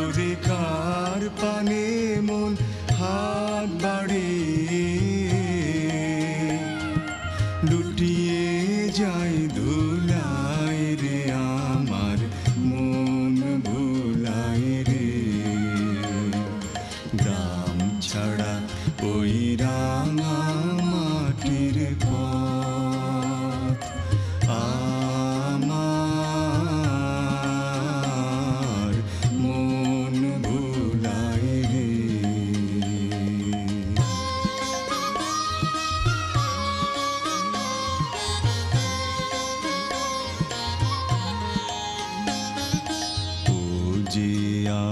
ওরে কার পানে মন হাত বাড়িয়ে লুটিয়ে যায় ধুলায় রে আমার মন ভুলায় রে। গ্রাম ছাড়া ওই রাঙা মাটির পথ আমার মন ভুলায় রে। যে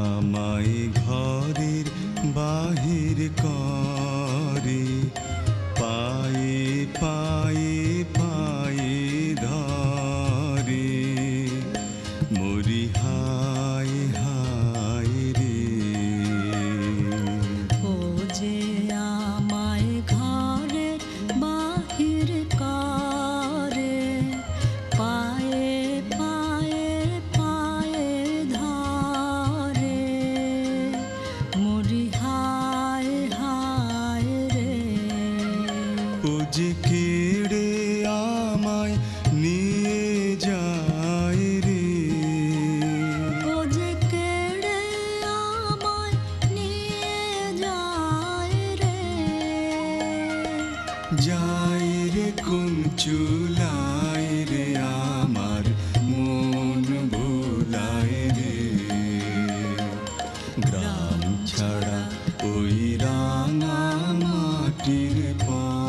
আমায় ঘরের বাহির করে পায়ে পায়ে পায়ে ধরে মরি হায় হায় রে। ও যে আমায় ঘরের বাহির করে পায়ে পায়ে পায়ে ধরে মরি হায় হায় রে। ও যে কেড়ে আমায় নিয়ে যায় রে। ও যে কেড়ে আমায় নিয়ে যায় রে। যায় রে কোন চুলায় রে আমার মন ভুলায় রে। গ্রাম ছাড়া ওই রাঙা মাটির পথ